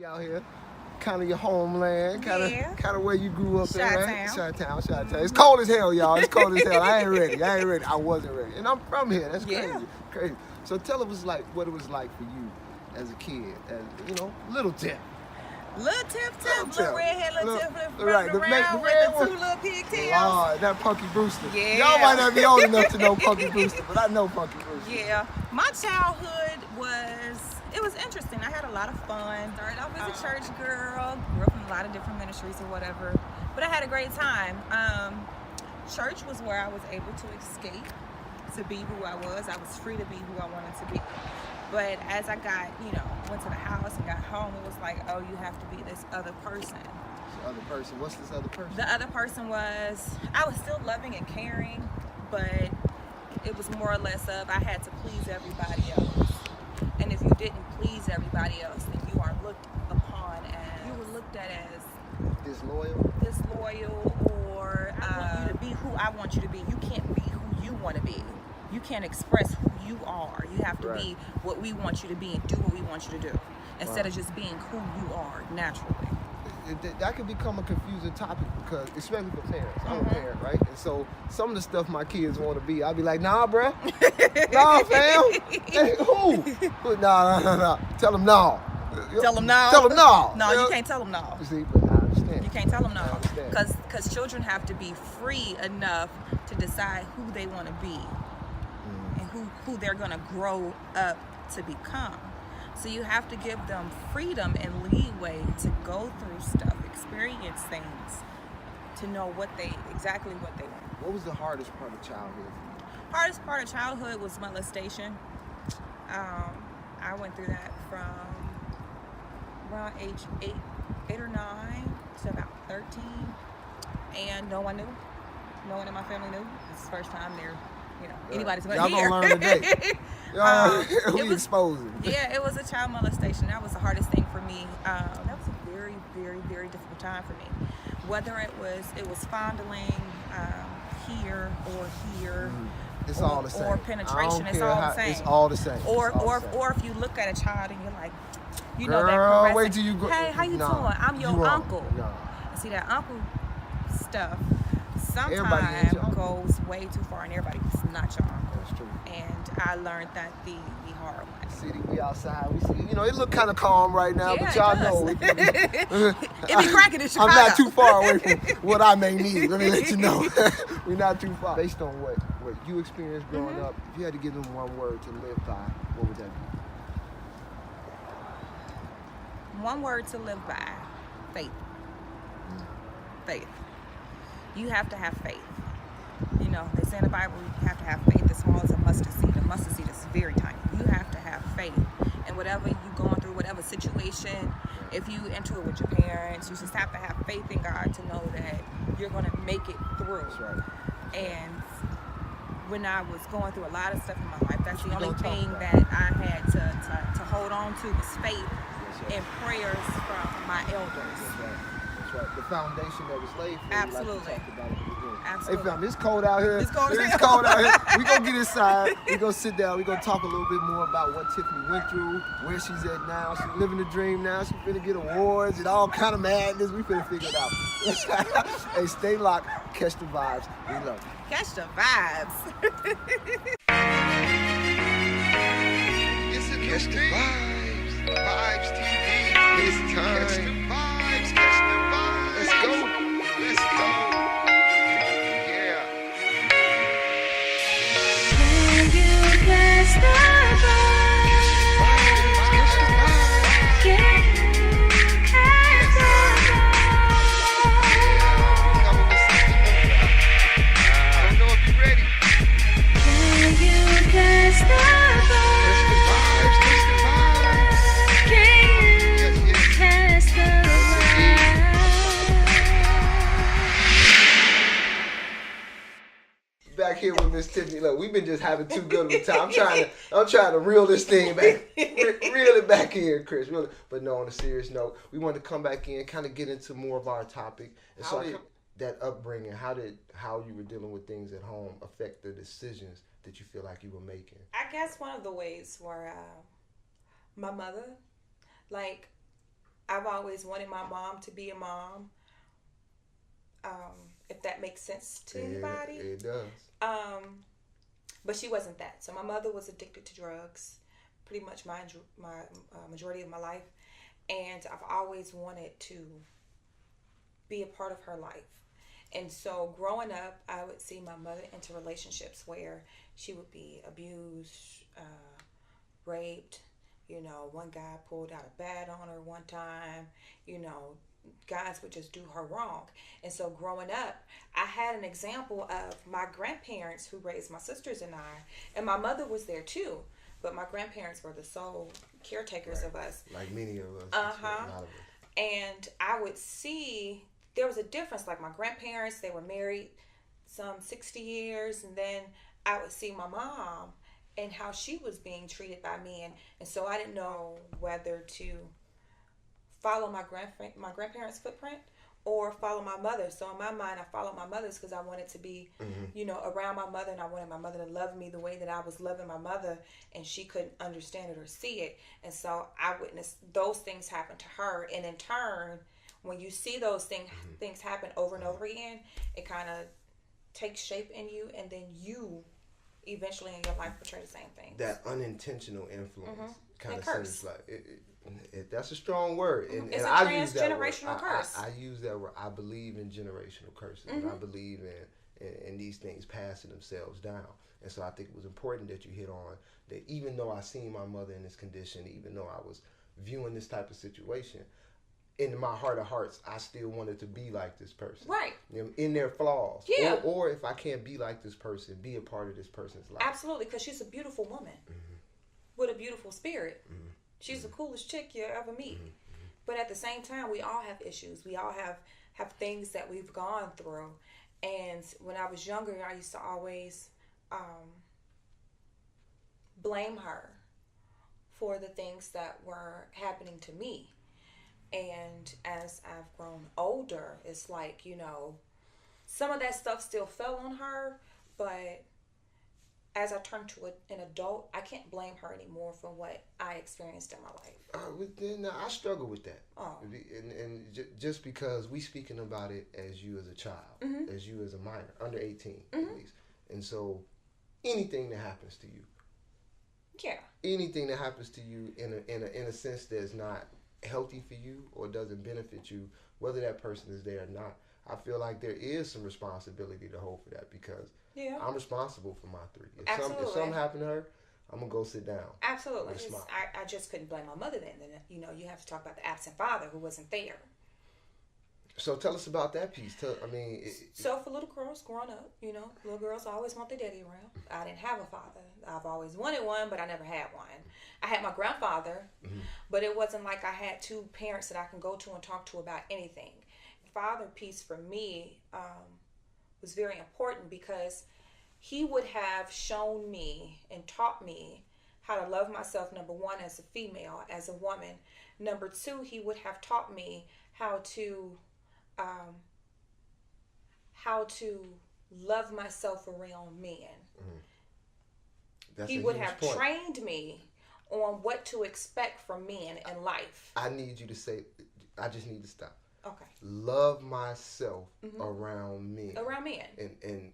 out here. Kind of your homeland, kind of where you grew up in, right? Chi-town. It's cold as hell, y'all. It's cold as hell. I ain't ready. I wasn't ready. And I'm from here. That's crazy. So tell us what it was like for you as a kid, as little Tiff. Little redhead, little Tiff, right, running around with the 2 little pigtails. Lord, that Punky Brewster. Yeah. Y'all might not be old enough to know Punky Brewster, but I know Punky Brewster. Yeah, my childhood was interesting. I had a lot of fun. Started off as a church girl, grew up in a lot of different ministries or whatever, but I had a great time. Church was where I was able to escape, to be who I was. I was free to be who I wanted to be. But as I got, went to the house and got home, it was like, oh, you have to be this other person. This other person? What's this other person? The other person was, I was still loving and caring, but it was more or less of I had to please everybody else. And if you didn't please everybody else, then you are looked upon as, you were looked at as disloyal, or I want you to be who I want you to be. You can't be who you want to be. You can't express who you are. You have to be what we want you to be and do what we want you to do, instead of just being who you are naturally. That could become a confusing topic, because especially for parents. I'm a parent, right? And so some of the stuff my kids want to be, I'll be like, nah, bruh. Nah, fam. Hey, who? Nah. Tell them no. Tell them no. Tell them no. No, you can't tell them no. You see, but I understand. You can't tell them no, because children have to be free enough to decide who they want to be and who they're going to grow up to become. So you have to give them freedom and leeway to go through stuff, experience things, to know exactly what they want. What was the hardest part of childhood? Hardest part of childhood was molestation. I went through that from around age 8 or 9 to about 13, and no one knew. No one in my family knew. It's the first time anybody's going to hear. Y'all gonna learn today. We exposing. Yeah, it was a child molestation. That was the hardest thing for me. That was a very, very, very difficult time for me. Whether it was fondling here or here. It's all the same. Or penetration, it's all the same. It's all the same. Or if you look at a child and you're like, Girl, that caressing, wait till you go. Hey, how you doing? I'm your uncle. No. See, that uncle stuff sometimes goes way too far, and everybody's not your uncle. That's true. And I learned that the hard way. City, we outside. We see, it look kind of calm right now, but y'all know it be cracking in Chicago. I'm not too far away from what I may need. Let me let you know. We're not too far. Based on what you experienced growing up, if you had to give them one word to live by, what would that be? One word to live by: faith. Faith. You have to have faith. They say in the Bible, you have to have faith as small as a mustard seed. A mustard seed is very tiny. You have to have faith. And whatever you're going through, whatever situation, if you enter it with your parents, you just have to have faith in God to know that you're going to make it through. That's right. And when I was going through a lot of stuff in my life, that's the only thing that I had to hold on to was faith and prayers from my elders. That's right. The foundation that was laid for Absolutely. You, like you talked about at the beginning. Absolutely. Hey fam, it's cold out here. It's cold out here. We're going to get inside. We're going to sit down. We're going to talk a little bit more about what Tiffany went through, where she's at now. She's living the dream now. She's finna get awards and all kind of madness. We finna figure it out. Hey, stay locked. Catch the vibes. We love you. Catch the vibes. It's a catch the vibes. Vibes TV. It's time. Catch the vibes. Catch the vibes. Let's go. Let's go. Back here with Miss Tiffany. Look, we've been just having too good of a time. I'm trying to reel this thing back. Reel it back in, Chris. Really. But no, on a serious note, we want to come back in, kind of get into more of our topic. And so that upbringing, how you were dealing with things at home affect the decisions that you feel like you were making? I guess one of the ways were my mother. Like, I've always wanted my mom to be a mom. If that makes sense to anybody. It does. But she wasn't that. So my mother was addicted to drugs pretty much my majority of my life. And I've always wanted to be a part of her life. And so growing up, I would see my mother into relationships where she would be abused, raped. You know, one guy pulled out a bat on her one time. You know, guys would just do her wrong. And so growing up, I had an example of my grandparents who raised my sisters and I. And my mother was there too. But my grandparents were the sole caretakers of us. Like many of us. A lot of us. And I would see there was a difference. Like my grandparents, they were married some 60 years. And then I would see my mom and how she was being treated by men. And so I didn't know whether to follow my grandparents' footprint or follow my mother. So in my mind, I followed my mother's because I wanted to be, you know, around my mother, and I wanted my mother to love me the way that I was loving my mother, and she couldn't understand it or see it. And so I witnessed those things happen to her. And in turn, when you see those things happen over and over again, it kind of takes shape in you, and then you eventually in your life portray the same thing. That unintentional influence kind of seems like that's a strong word. And, it's and a I use that transgenerational word. curse. I use that word. I believe in generational curses. And I believe in these things passing themselves down. And so I think it was important that you hit on that. Even though I seen my mother in this condition, even though I was viewing this type of situation, in my heart of hearts, I still wanted to be like this person. Right. You know, in their flaws. Yeah. Or if I can't be like this person, be a part of this person's life. Absolutely, because she's a beautiful woman with a beautiful spirit. She's the coolest chick you ever meet. But at the same time, we all have issues. We all have things that we've gone through. And when I was younger, I used to always blame her for the things that were happening to me. And as I've grown older, it's like, you know, some of that stuff still fell on her, but as I turned to an adult, I can't blame her anymore for what I experienced in my life. I struggle with that. Oh. And just because we speaking about it as you as a child, as you as a minor, under 18 at least. And so anything that happens to you, anything that happens to you in a sense that's not healthy for you or doesn't benefit you, whether that person is there or not, I feel like there is some responsibility to hold for that, because I'm responsible for my three. If something happened to her, I'm going to go sit down. Absolutely. I just couldn't blame my mother then. You know, you have to talk about the absent father who wasn't there. So tell us about that piece. So for little girls growing up, you know, little girls always want their daddy around. I didn't have a father. I've always wanted one, but I never had one. I had my grandfather, but it wasn't like I had two parents that I can go to and talk to about anything. The father piece for me was very important, because he would have shown me and taught me how to love myself, number one, as a female, as a woman. Number two, he would have taught me how to love myself around men. He would have trained me on what to expect from men in life. I need you to say, I just need to stop. Okay. Love myself around men. Around men. And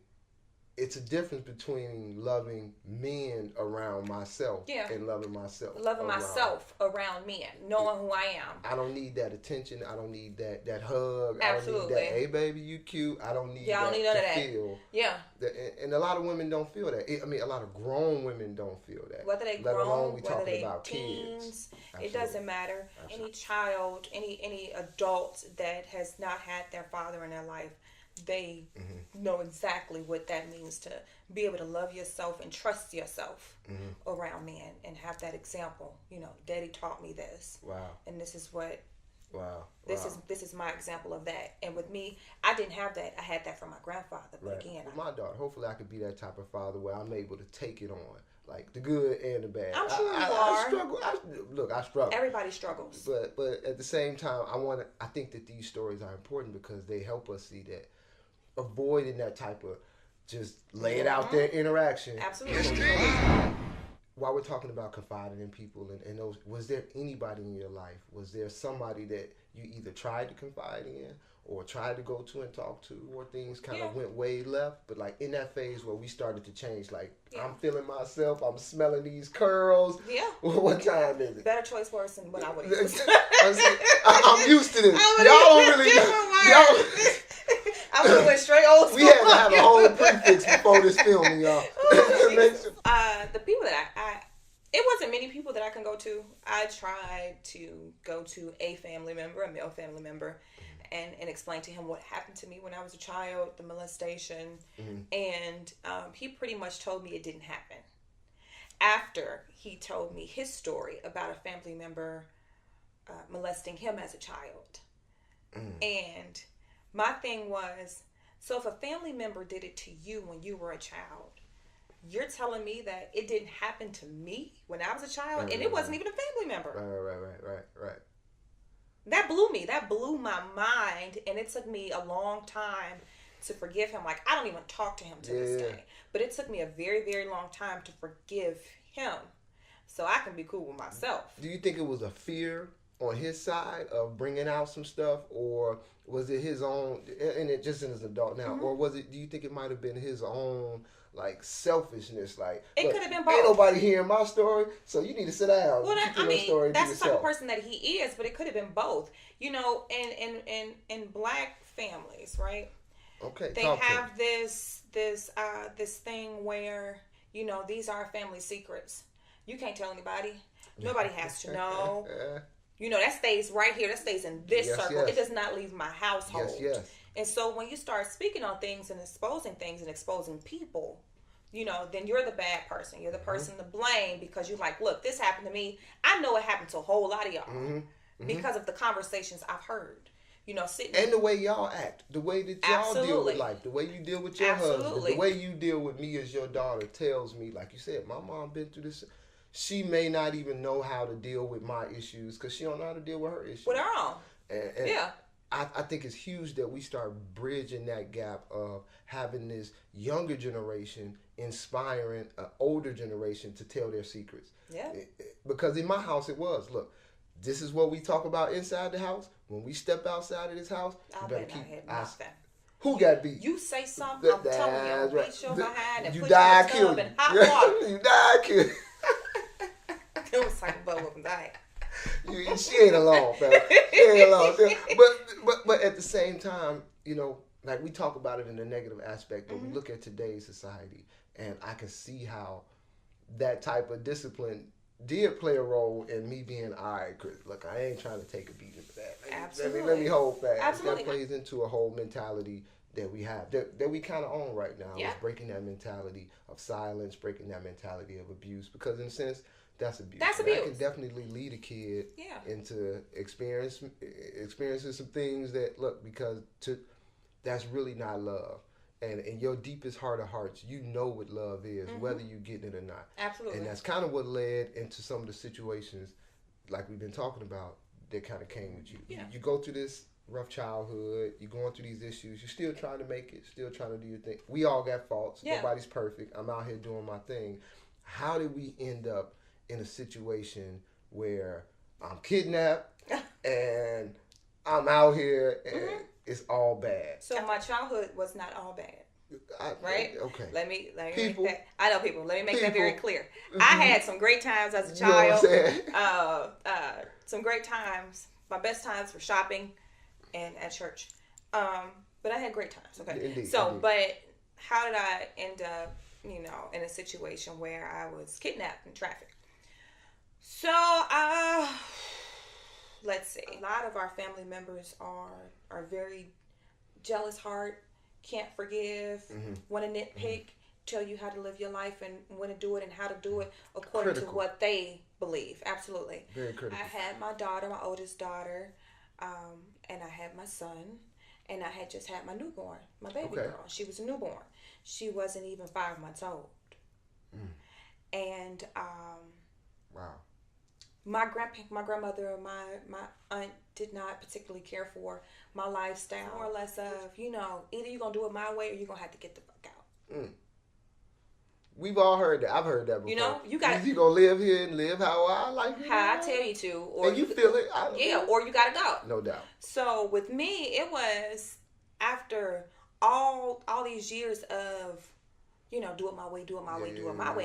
it's a difference between loving men around myself and loving myself. Loving myself around men, knowing who I am. I don't need that attention. I don't need that hug. Absolutely. I don't need that, hey baby, you cute. I don't need that. I don't need none of that. Feel. Yeah. And a lot of women don't feel that. I mean, a lot of grown women don't feel that. Whether they Let grown, alone we whether talking they about teens, kids. it doesn't matter. Absolutely. Any child, any adult that has not had their father in their life, they know exactly what that means to be able to love yourself and trust yourself around men and have that example. You know, Daddy taught me this. Wow. And this is what. Wow. This is my example of that. And with me, I didn't have that. I had that from my grandfather. But again, with my daughter, hopefully I could be that type of father where I'm able to take it on, like the good and the bad. I'm sure you are. I struggle. I struggle. Everybody struggles. But at the same time, I think that these stories are important because they help us see that avoiding that type of just lay it out there interaction. Absolutely. while we're talking about confiding in people and those, was there anybody in your life? Was there somebody that you either tried to confide in or tried to go to and talk to, or things kind of went way left? But like in that phase where we started to change, like I'm feeling myself, I'm smelling these curls. Yeah. What time is it? Better choice worse than what I would use. I'm used to this. Y'all don't really know. I would have went straight old school. We had to have a whole prefix before this filming, y'all. The people that it wasn't many people that I can go to. I tried to go to a family member, a male family member, and explain to him what happened to me when I was a child, the molestation, and he pretty much told me it didn't happen. After he told me his story about a family member molesting him as a child. And my thing was, so if a family member did it to you when you were a child, you're telling me that it didn't happen to me when I was a child, and it wasn't even a family member. Right. That blew me. That blew my mind, and it took me a long time to forgive him. Like, I don't even talk to him to this day. But it took me a very, very long time to forgive him so I can be cool with myself. Do you think it was a fear on his side of bringing out some stuff, or was it his own, and it just as an adult now, or was it, do you think it might have been his own, like, selfishness? Like, it could have been both. Ain't nobody hearing my story, so you need to sit down. Well, that's the type of person that he is, but it could have been both. You know, in black families, right? Okay. They have this thing where, you know, these are family secrets. You can't tell anybody. Nobody has to know. You know, that stays right here. That stays in this circle. Yes. It does not leave my household. Yes. And so when you start speaking on things and exposing people, you know, then you're the bad person. You're the person to blame because you're like, look, this happened to me. I know it happened to a whole lot of y'all because of the conversations I've heard. You know, sitting and the way y'all act, the way that y'all deal with life, the way you deal with your husband, the way you deal with me as your daughter tells me, like you said, my mom been through this. She may not even know how to deal with my issues because she don't know how to deal with her issues. With her own. And I think it's huge that we start bridging that gap of having this younger generation inspiring an older generation to tell their secrets. Yeah. Because in my house it was, look, this is what we talk about inside the house. When we step outside of this house, you better keep nothing. Who got beat? You say something, I'm telling you, I'll beat your behind and you put you in a tub in hot water. You died, killed. It was like a butt whooping diet. She ain't alone, fella. She ain't alone. But at the same time, you know, like we talk about it in the negative aspect, but we look at today's society, and I can see how that type of discipline did play a role in me being, all right, Chris, look, I ain't trying to take a beating for that. Absolutely. Let me hold fast. Absolutely. That plays into a whole mentality that we have, that we kind of own right now. Is breaking that mentality of silence, breaking that mentality of abuse, because in a sense, that's abuse. That's abuse. That can definitely lead a kid into experiencing some things that, look, because that's really not love. And in your deepest heart of hearts, you know what love is, whether you get it or not. Absolutely. And that's kind of what led into some of the situations, like we've been talking about, that kind of came with you. Yeah. You go through this rough childhood, you're going through these issues, you're still trying to make it, still trying to do your thing. We all got faults. Yeah. Nobody's perfect. I'm out here doing my thing. How did we end up in a situation where I'm kidnapped and I'm out here and it's all bad? So my childhood was not all bad. Right? Okay. Let me people, make that. I know people. Let me make that very clear. I had some great times as a child. You know what I'm saying? Some great times. My best times were shopping and at church. But I had great times. Okay. Indeed, but how did I end up, you know, in a situation where I was kidnapped and trafficked? So, let's see. A lot of our family members are very jealous heart, can't forgive, want to nitpick, tell you how to live your life and when to do it and how to do it according to what they believe. Absolutely. Very critical. I had my daughter, my oldest daughter, and I had my son, and I had just had my newborn, my baby girl. She was a newborn. She wasn't even 5 months old. And wow. My grandmother or my aunt did not particularly care for my lifestyle. More or less of, you know, either you're going to do it my way or you're going to have to get the fuck out. We've all heard that. I've heard that before. You know, you got. Either you gonna live here and live how I like it. How I tell you to, or and you feel it. Or you gotta go. No doubt. So with me, it was after all these years of, you know, do it my way,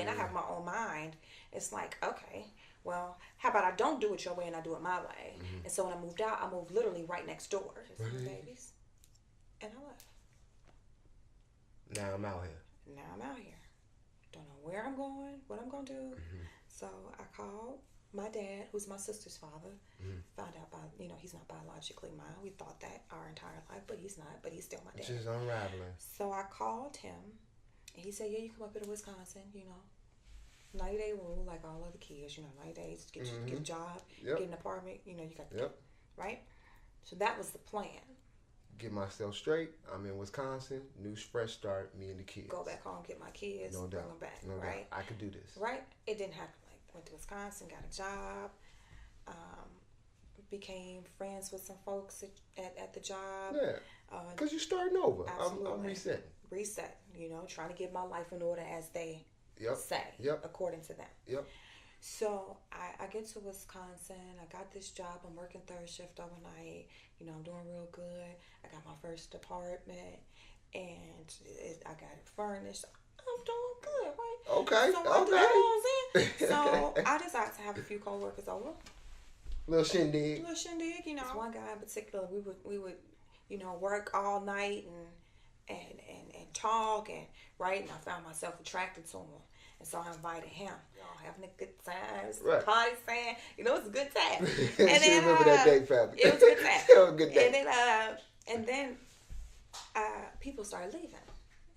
and I have my own mind. It's like, okay, well, how about I don't do it your way and I do it my way? Mm-hmm. And so when I moved out, I moved literally right next door to some babies, and I left. Now I'm out here. Don't know where I'm going, what I'm gonna do. Mm-hmm. So I called my dad, who's my sister's father. Mm-hmm. Found out he's not biologically mine. We thought that our entire life, but he's not. But he's still my dad. Just unraveling. So I called him, and he said, "Yeah, you come up here to Wisconsin. 90-day rule, like all other kids. 90 days to get a job, get an apartment. You got to right." So that was the plan. Get myself straight. I'm in Wisconsin. New fresh start. Me and the kids. Go back home, get my kids. No doubt. Bring them back. No right. Doubt. I could do this. Right. It didn't happen like that. Went to Wisconsin, got a job. Became friends with some folks at the job. Yeah. Because you're starting over. Absolutely. I'm resetting. Reset. Trying to get my life in order as they say. According to them. Yep. So I get to Wisconsin. I got this job. I'm working third shift overnight. I'm doing real good. I got my first apartment, and I got it furnished. I'm doing good, right? Okay. So So I decided to have a few coworkers over. Little shindig. One guy in particular, we would work all night and talk and and I found myself attracted to him. And so I invited him. Having a good time. Right. Party saying, it's a good time. And then remember that day, family. It was a good time. It was a good day. And then people started leaving.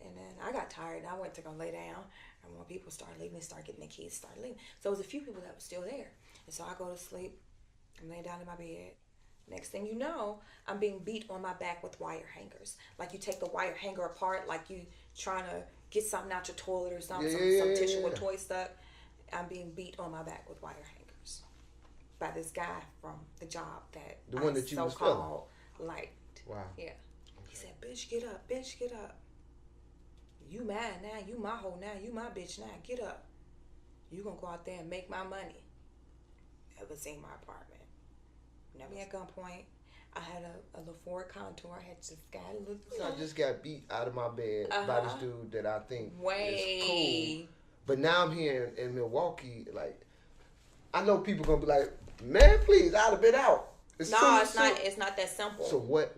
And then I got tired and I went to go lay down. And when people started leaving, they started getting their keys, started leaving. So it was a few people that were still there. And so I go to sleep. I'm laying down in my bed. Next thing you know, I'm being beat on my back with wire hangers. Like you take the wire hanger apart, like you trying to get something out your toilet or something, some tissue or toy stuck. I'm being beat on my back with wire hangers by this guy from the job that one that you so-called liked. Wow. Yeah. He said, "Bitch, get up. Bitch, get up. You mine now. You my hoe now. You my bitch now. Get up. You gonna go out there and make my money." Never seen my apartment. Never at gunpoint. I had a little Ford Contour. I had just got a little. So I just got beat out of my bed by this dude that I think is cool. But now I'm here in Milwaukee. Like, I know people gonna be like, "Man, please, I'd have been out." It's not that simple. So what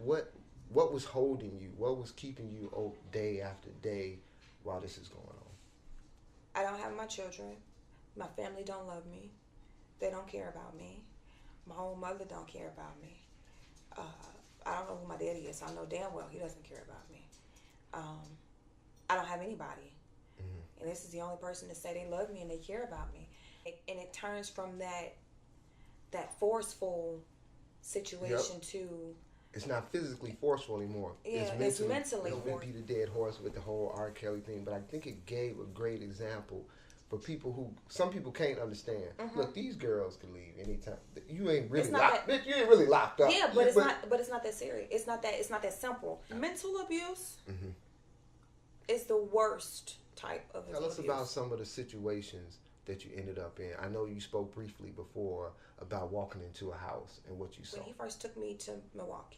was holding you? What was keeping you day after day while this is going on? I don't have my children. My family don't love me. They don't care about me. My own mother don't care about me. I don't know who my daddy is. So I know damn well he doesn't care about me. I don't have anybody. Mm-hmm. And this is the only person to say they love me and they care about me. And it turns from that forceful situation to... It's not physically forceful anymore. Yeah, it's mentally forceful. We beat a dead horse with the whole R. Kelly thing, but I think it gave a great example for people who some people can't understand. Mm-hmm. Look, these girls can leave anytime. You ain't really locked. Bitch, you ain't really locked up. Yeah, but it's not that serious. It's not that simple. Mental abuse is the worst type of abuse. Tell us about some of the situations that you ended up in. I know you spoke briefly before about walking into a house and what you saw. When he first took me to Milwaukee,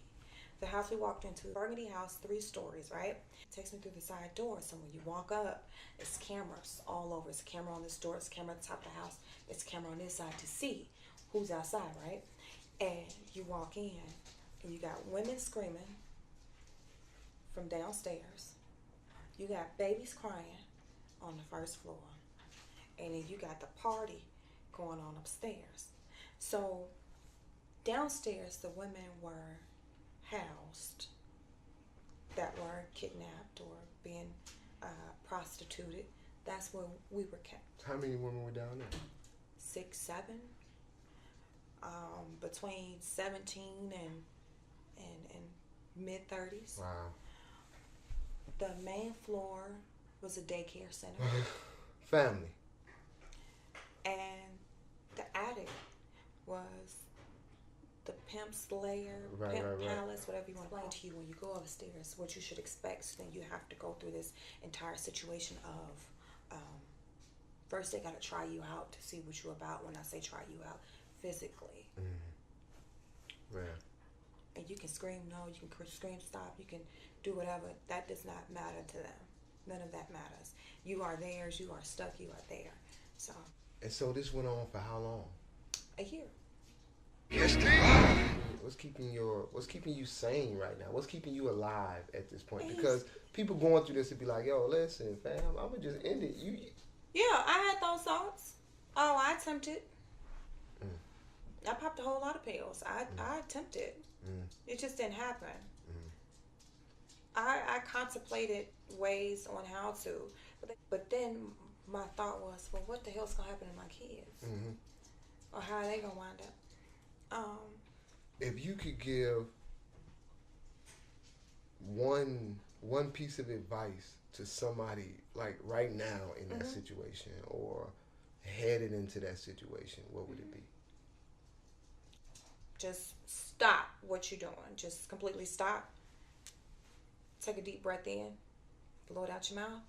the house we walked into, burgundy house, 3 stories, right? Takes me through the side door. So when you walk up, it's cameras all over. It's a camera on this door. It's a camera at the top of the house. It's a camera on this side to see who's outside, right? And you walk in, and you got women screaming from downstairs. You got babies crying on the first floor. And then you got the party going on upstairs. So downstairs, the women were housed that weren't kidnapped or being prostituted. That's where we were kept. How many women were down there? 6, 7. Between 17 and mid-30s. Wow. The main floor was a daycare center. Family. And the attic was the pimp's lair, palace, whatever you want to explain to you. When you go upstairs, what you should expect, then you have to go through this entire situation of First they got to try you out to see what you're about. When I say try you out, physically. Right. And you can scream no, you can scream stop, you can do whatever. That does not matter to them. None of that matters. You are theirs, you are stuck, you are there. So. And so this went on for how long? A year. Catch the vibe. What's keeping you sane right now? What's keeping you alive at this point? Because people going through this would be like, yo, listen, fam, I'm gonna just end it. Yeah, I had those thoughts. Oh, I attempted. I popped a whole lot of pills. I attempted. It just didn't happen. I contemplated ways on how to, but then my thought was, well, what the hell's gonna happen to my kids, or how are they gonna wind up? If you could give one piece of advice to somebody like right now in that situation or headed into that situation, what would it be? Just stop what you're doing. Just completely stop. Take a deep breath in, blow it out your mouth,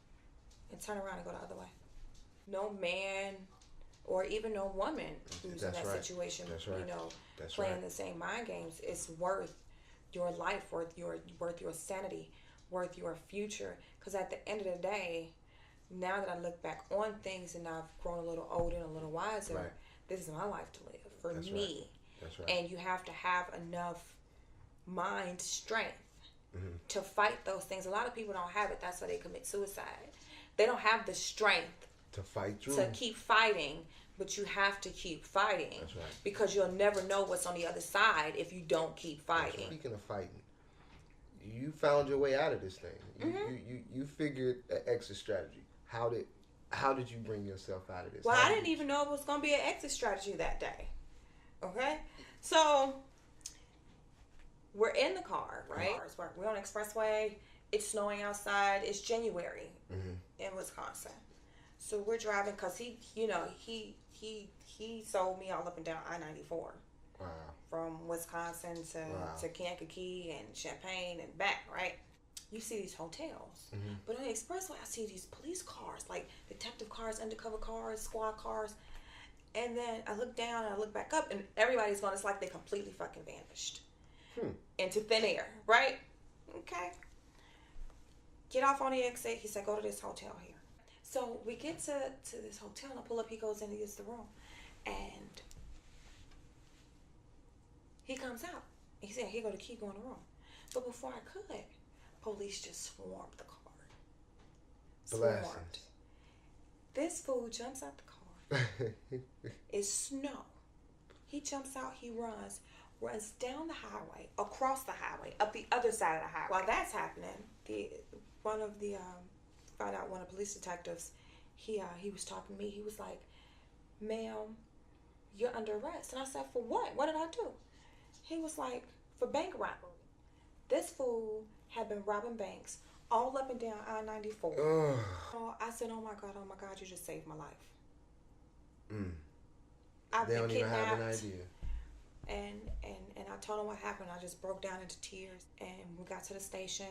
and turn around and go the other way. No man or even no woman who's in that situation, playing the same mind games is worth your life, worth your sanity, worth your future. Because at the end of the day, now that I look back on things and I've grown a little older and a little wiser, this is my life to live for me. That's right. And you have to have enough mind strength to fight those things. A lot of people don't have it. That's why they commit suicide. They don't have the strength to fight through, to keep fighting. But you have to keep fighting. That's right. Because you'll never know what's on the other side if you don't keep fighting. Right. Speaking of fighting, you found your way out of this thing. You figured an exit strategy. How did you bring yourself out of this? Well, I didn't even know it was going to be an exit strategy that day. Okay? So, we're in the car, right? We're on the expressway. It's snowing outside. It's January in Wisconsin. So we're driving because he sold me all up and down I-94. Wow. From Wisconsin to Kankakee and Champaign and back, right? You see these hotels. But on the expressway, I see these police cars, like detective cars, undercover cars, squad cars. And then I look down and I look back up and everybody's gone. It's like they completely fucking vanished into thin air, right? Okay. Get off on the exit. He said, go to this hotel here. So we get to this hotel and I pull up. He goes in and gets the room. And he comes out. He said, here go the key, go in the room. But before I could, police just swarmed the car. Swarmed. This fool jumps out the car. It's snow. He jumps out, he runs down the highway, across the highway, up the other side of the highway. While that's happening, one of the police detectives, he was talking to me. He was like, ma'am, you're under arrest. And I said, for what? What did I do? He was like, for bank robbery. This fool had been robbing banks all up and down I-94. Oh, I said, oh my God, you just saved my life. I've they been don't kidnapped. Even have an idea. And I told him what happened. I just broke down into tears. And we got to the station.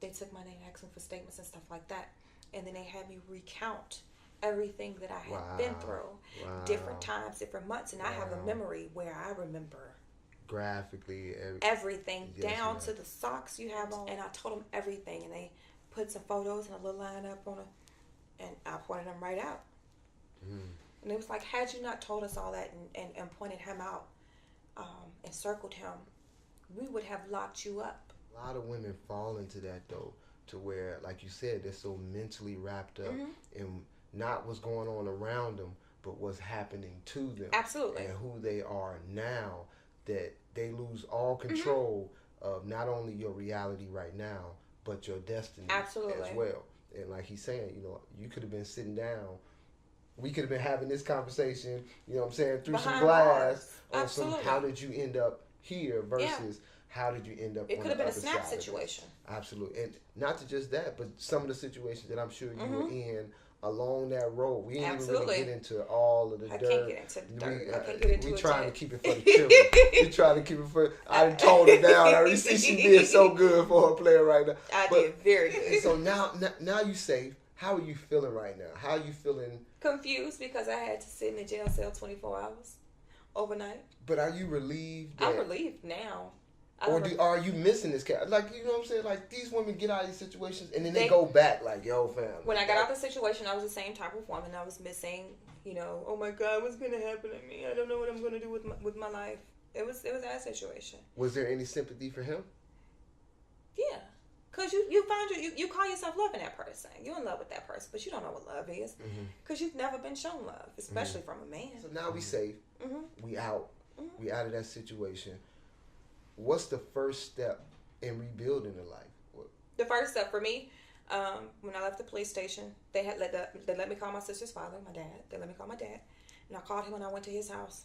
They took my name, asked me for statements and stuff like that. And then they had me recount everything that I had been through. Different times, different months. And I have a memory where I remember graphically everything down to the socks you have on. And I told them everything. And they put some photos and a little line up on it. And I pointed them right out. And it was like, had you not told us all that and pointed him out and circled him, we would have locked you up. A lot of women fall into that, though, to where, like you said, they're so mentally wrapped up in not what's going on around them, but what's happening to them. Absolutely. And who they are now, that they lose all control of not only your reality right now, but your destiny as well. And like he's saying, you could have been sitting down. We could have been having this conversation, through behind some glass on some how did you end up here versus how did you end up it on could have the been other a snap side situation. Absolutely. And not to just that, but some of the situations that I'm sure you were in along that road. We ain't even really get into all of the dirt. I can't get into the dirt. I can't get into it. We trying to keep it for the children. We trying to keep it for... I done toned it down. I already see she did so good for her player right now. I did very good. So now you safe. How are you feeling right now? How are you feeling? Confused because I had to sit in a jail cell 24 hours overnight. But are you relieved? I'm relieved now. Or are you missing this cat? Like, you know what I'm saying? Like, these women get out of these situations and then they go back like, yo, fam. When I got out of the situation, I was the same type of woman. I was missing, you know, oh my God, what's going to happen to me? I don't know what I'm going to do with my life. It was that situation. Was there any sympathy for him? Yeah. Because you call yourself loving that person. You're in love with that person, but you don't know what love is. Because you've never been shown love, especially from a man. So now we safe. We out. We out of that situation. What's the first step in rebuilding a life? The first step for me, when I left the police station, they let me call my sister's father, my dad. They let me call my dad, and I called him when I went to his house,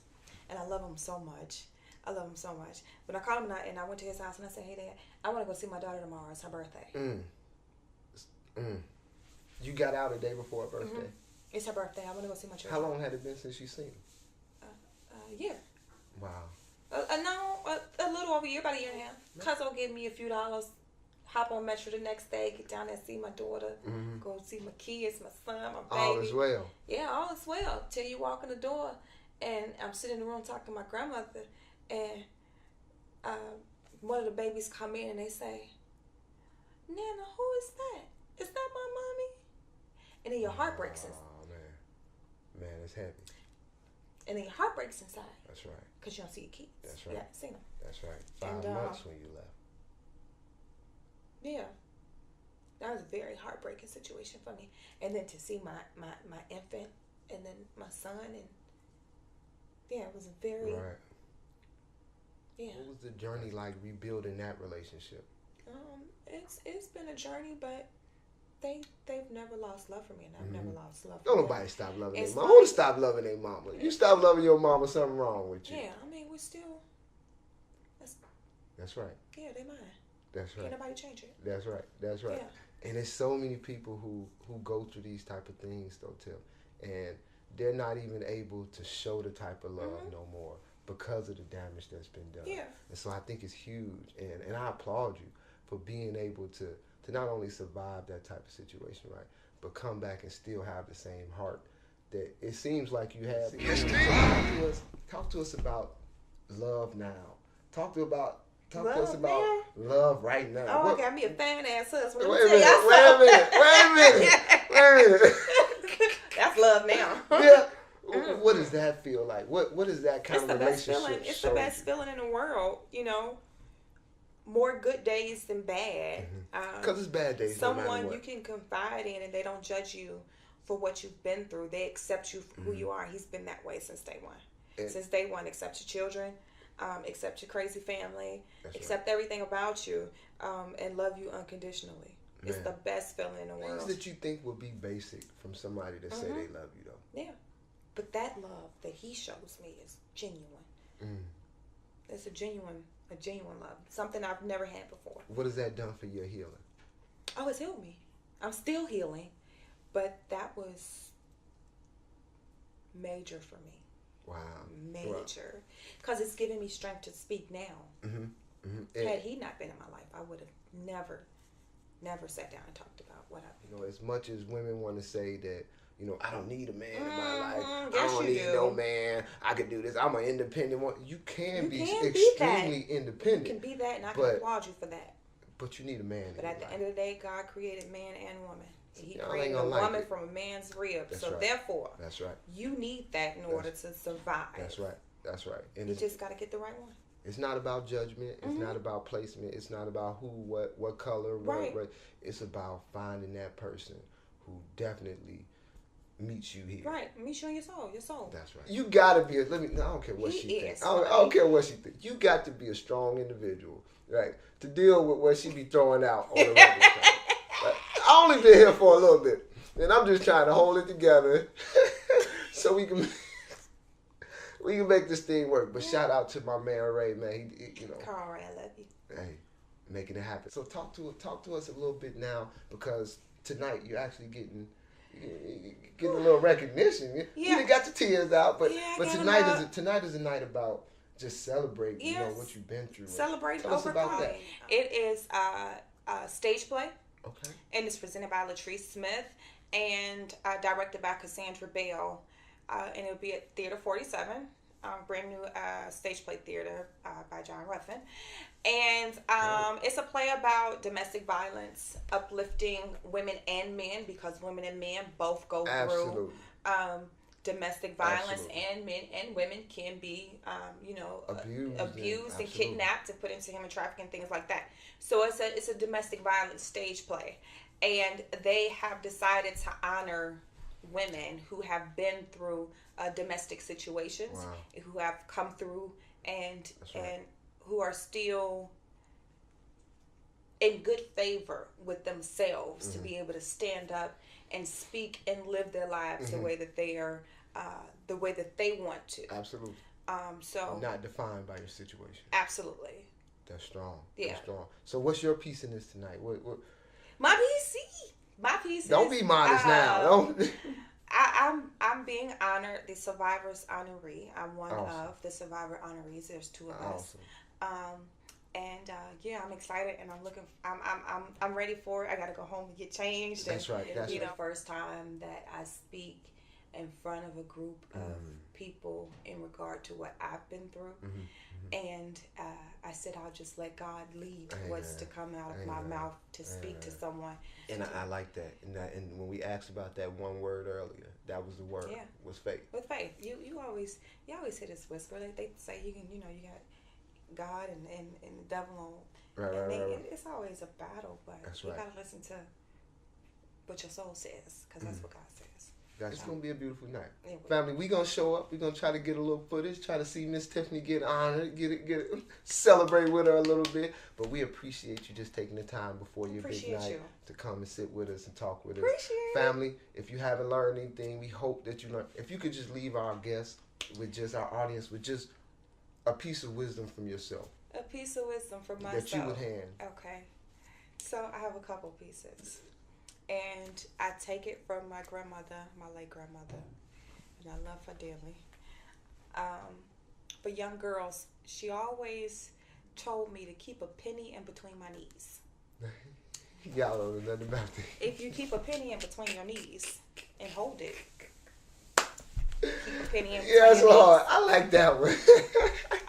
and I love him so much. I love him so much. But I called him and I went to his house and I said, hey, Dad, I want to go see my daughter tomorrow. It's her birthday. You got out a day before her birthday? It's her birthday. I want to go see my children. How long had it been since you seen him? A year. Wow. A little over a year, about a year and a half. Cuz will give me a few dollars, hop on Metro the next day, get down there and see my daughter, go see my kids, my son, my baby. All is well. Yeah, all is well. Till you walk in the door and I'm sitting in the room talking to my grandmother, and one of the babies come in and they say, Nana, who is that? Is that my mommy? And then your heart breaks inside. Oh, man. Man, it's heavy. And then your heart breaks inside. That's right. Because you don't see your kids. That's right. You haven't seen them. That's right. 5 months when you left. Yeah. That was a very heartbreaking situation for me. And then to see my infant and then my son, and yeah, it was a very... Right. Yeah. What was the journey like rebuilding that relationship? It's been a journey, but they've never lost love for me, and I've never lost love for Don't them. nobody stop loving their It's mama. like- Who stop loving their mama? You stop loving your mama, something wrong with you. Yeah, I mean, we're still... That's right. Yeah, they mine. That's right. Can't nobody change it. That's right. That's right. Yeah. And there's so many people who go through these type of things, though, Tim, and they're not even able to show the type of love no more because of the damage that's been done. Yeah. And so I think it's huge, and I applaud you for being able to not only survive that type of situation, right, but come back and still have the same heart that it seems like you have. So talk to us about love now. Talk to us about love right now. Oh, I got me a fan ass husband. Wait a minute. That's love now. Yeah. What does that feel like? What is that kind of relationship? It's the best feeling in the world, you know. More good days than bad. Because it's bad days. Someone no matter what. you can confide in, and they don't judge you for what you've been through. They accept you for who you are. He's been that way since day one. Since day one, accept your children, accept your crazy family, accept everything about you, and love you unconditionally. Man. It's the best feeling in the world. Things that you think would be basic from somebody that say they love you, though. Yeah. But that love that he shows me is genuine. It's a genuine love. Something I've never had before. What has that done for your healing? Oh, it's healed me. I'm still healing. But that was major for me. Wow. Major. Because it's giving me strength to speak now. Had he not been in my life, I would have never sat down and talked about what I've been doing. As much as women want to say that, I don't need a man in my life. Yes, I don't need no man. I can do this. I'm an independent one. You can be extremely independent. You can be that, and I can applaud you for that. But you need a man. But at the end of the day, God created man and woman. He Y'all created a woman from a man's rib. That's so right. Therefore, that's right. You need that in order to survive. That's right. That's right. And you just got to get the right one. It's not about judgment. It's not about placement. It's not about who, what color, what. It's about finding that person who definitely meets you here. Right. Meets you in your soul. Your soul. That's right. You gotta be. I don't care what she thinks. I don't care what she thinks. You got to be a strong individual, right, to deal with what she be throwing out on the regular time. Right? I only been here for a little bit, and I'm just trying to hold it together so we can make this thing work. But shout out to my man Ray, man. He Carl Ray, I love you. Hey, making it happen. So talk to us a little bit now, because tonight you're actually getting a little recognition. You done got the tears out, but tonight is a night about just celebrating, what you've been through. Celebrate, overcome. About that. It is a stage play. Okay. And it's presented by Latrice Smith. and directed by Cassandra Bell, and it'll be at Theater 47, brand new stage play theater by John Ruffin. And it's a play about domestic violence, uplifting women and men, because women and men both go through domestic violence, and men and women can be, abused and kidnapped and put into human trafficking, things like that. So it's a domestic violence stage play, and they have decided to honor women who have been through domestic situations, who have come through and who are still in good favor with themselves to be able to stand up and speak and live their lives the way that they are, the way that they want to. Absolutely. So not defined by your situation. Absolutely. That's strong. Yeah. That's strong. So what's your piece in this tonight? What? My piece. Don't be modest now. Don't. I'm being honored, the Survivor's honoree. I'm one of the Survivor honorees. There's two of us. And I'm excited, and I'm ready for it. I gotta go home and get changed. That's right. That's the first time that I speak in front of a group of people in regard to what I've been through. And I said I'll just let God lead what's to come out of my mouth to speak to someone. And I like that. And when we asked about that one word earlier, that was the word. Was faith. With faith, you always hear this whisper. They say you got God and the devil. It's always a battle, but you gotta listen to what your soul says, because that's what God says. It's going to be a beautiful night. Family, we going to show up. We're going to try to get a little footage, try to see Miss Tiffany get honored, get it, celebrate with her a little bit. But we appreciate you just taking the time before your big night to come and sit with us and talk with us. Family, if you haven't learned anything, we hope that you learn. If you could just leave our guests with just our audience with just a piece of wisdom from yourself. A piece of wisdom from myself. That you would hand. Okay. So I have a couple pieces. And I take it from my grandmother, my late grandmother, and I love her dearly. For young girls, she always told me to keep a penny in between my knees. Y'all don't know nothing about that. If you keep a penny in between your knees and hold it, keep a penny in between your knees. Lord, I like that one.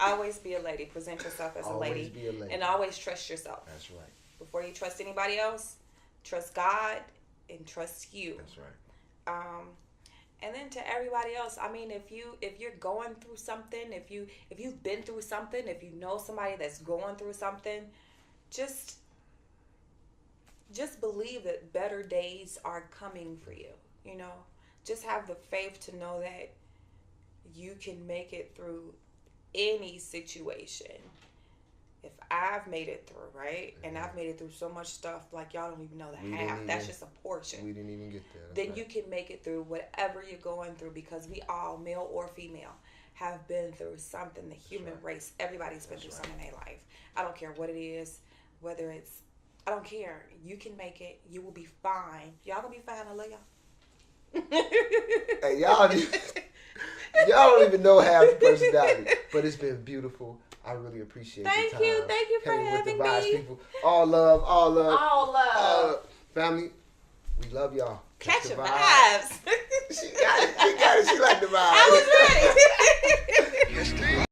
Always be a lady. Present yourself as a lady. Be a lady. And always trust yourself. That's right. Before you trust anybody else, trust God and trust you. That's right. And then to everybody else, I mean, if you're going through something, if you've been through something, if you know somebody that's going through something, just believe that better days are coming for you. You know, just have the faith to know that you can make it through any situation. If I've made it through, right? And I've made it through so much stuff, like y'all don't even know the half. That's just a portion. We didn't even get there. Then you can make it through whatever you're going through, because we all, male or female, have been through something. The human race, everybody's been through something in their life. I don't care what it is, whether it's, I don't care. You can make it. You will be fine. Y'all gonna be fine, I love y'all. Hey, y'all don't even know half the personality, but it's been beautiful. I really appreciate your time. Thank you for having me. People. All love. All love. Family, we love y'all. Catch your vibes. She got it. She like the vibes. I was ready.